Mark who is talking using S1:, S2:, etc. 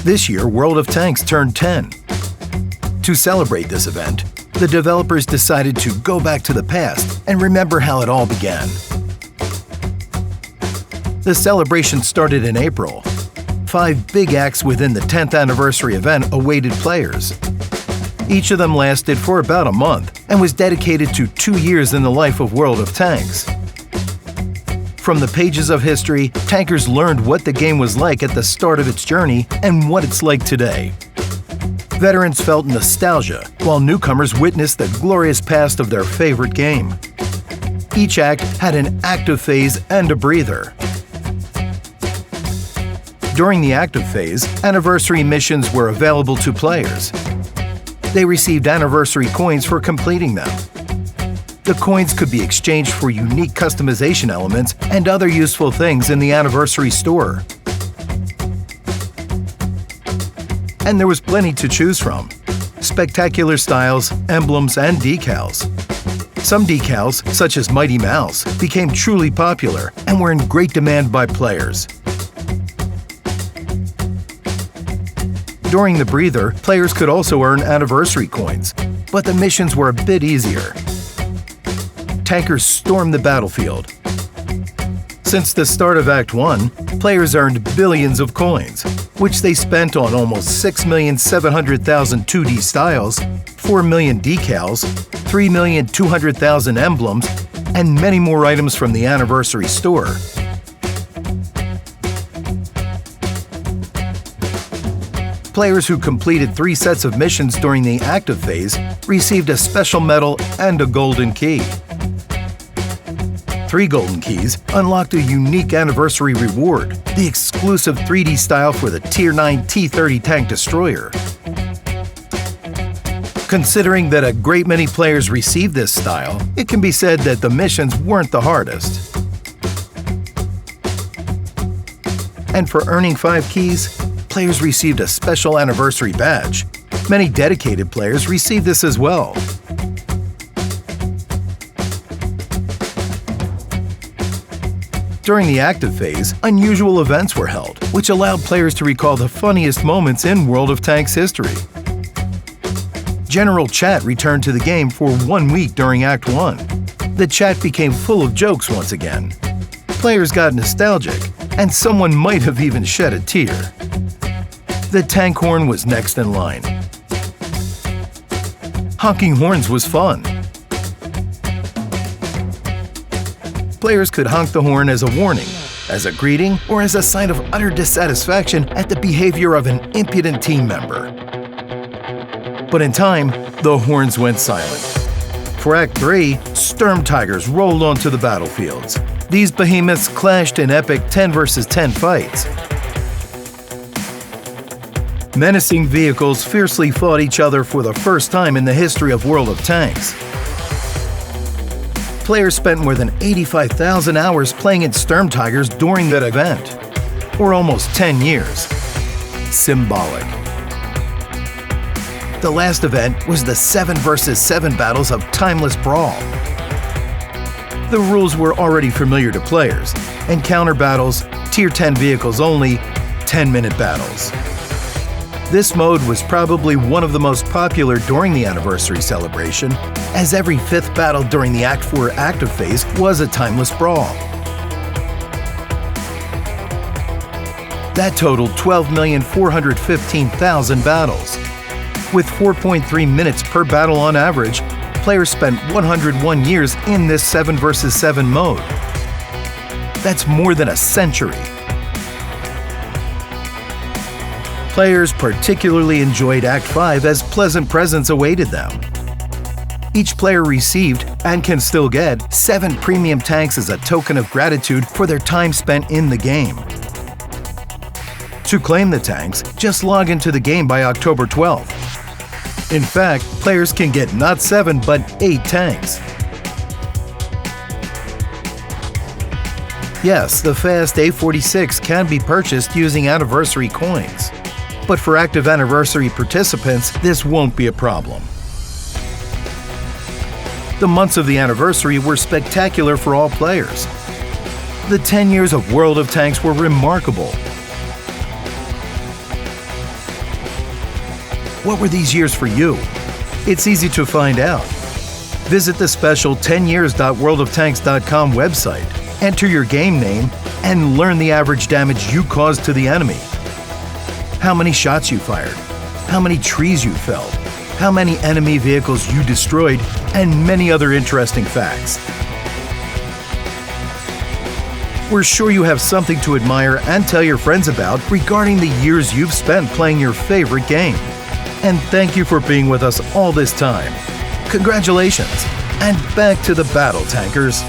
S1: This year, World of Tanks turned 10. To celebrate this event, the developers decided to go back to the past and remember how it all began. The celebration started in April. 5 big acts within the 10th anniversary event awaited players. Each of them lasted for about a month and was dedicated to 2 years in the life of World of Tanks. From the pages of history, tankers learned what the game was like at the start of its journey and what it's like today. Veterans felt nostalgia, while newcomers witnessed the glorious past of their favorite game. Each act had an active phase and a breather. During the active phase, anniversary missions were available to players. They received anniversary coins for completing them. The coins could be exchanged for unique customization elements and other useful things in the anniversary store. And there was plenty to choose from: spectacular styles, emblems, and decals. Some decals, such as Mighty Mouse, became truly popular and were in great demand by players. During the breather, players could also earn anniversary coins, but the missions were a bit easier. Tankers stormed the battlefield. Since the start of Act 1, players earned billions of coins, which they spent on almost 6,700,000 2D styles, 4 million decals, 3,200,000 emblems, and many more items from the anniversary store. Players who completed 3 sets of missions during the active phase received a special medal and a golden key. 3 golden keys unlocked a unique anniversary reward, the exclusive 3D style for the Tier 9 T-30 tank destroyer. Considering that a great many players received this style, it can be said that the missions weren't the hardest. And for earning 5 keys, players received a special anniversary badge. Many dedicated players received this as well. During the active phase, unusual events were held, which allowed players to recall the funniest moments in World of Tanks history. General chat returned to the game for 1 week during Act 1. The chat became full of jokes once again. Players got nostalgic, and someone might have even shed a tear. The tank horn was next in line. Honking horns was fun. Players could honk the horn as a warning, as a greeting, or as a sign of utter dissatisfaction at the behavior of an impudent team member. But in time, the horns went silent. For Act 3, Sturmtigers rolled onto the battlefields. These behemoths clashed in epic 10 vs 10 fights. Menacing vehicles fiercely fought each other for the first time in the history of World of Tanks. Players spent more than 85,000 hours playing in Sturmtigers during that event, or almost 10 years. Symbolic. The last event was the 7 vs 7 battles of Timeless Brawl. The rules were already familiar to players: encounter battles, Tier 10 vehicles only, 10-minute battles. This mode was probably one of the most popular during the anniversary celebration, as every 5th battle during the Act 4 active phase was a Timeless Brawl. That totaled 12,415,000 battles. With 4.3 minutes per battle on average, players spent 101 years in this 7 vs 7 mode. That's more than a century. Players particularly enjoyed Act 5 as pleasant presents awaited them. Each player received, and can still get, 7 premium tanks as a token of gratitude for their time spent in the game. To claim the tanks, just log into the game by October 12th. In fact, players can get not 7 but 8 tanks. Yes, the fast A46 can be purchased using anniversary coins. But for active anniversary participants, this won't be a problem. The months of the anniversary were spectacular for all players. The 10 years of World of Tanks were remarkable. What were these years for you? It's easy to find out. Visit the special 10years.worldoftanks.com website, enter your game name, and learn the average damage you caused to the enemy. How many shots you fired, how many trees you felled, how many enemy vehicles you destroyed, and many other interesting facts. We're sure you have something to admire and tell your friends about regarding the years you've spent playing your favorite game. And thank you for being with us all this time. Congratulations, and back to the battle, tankers.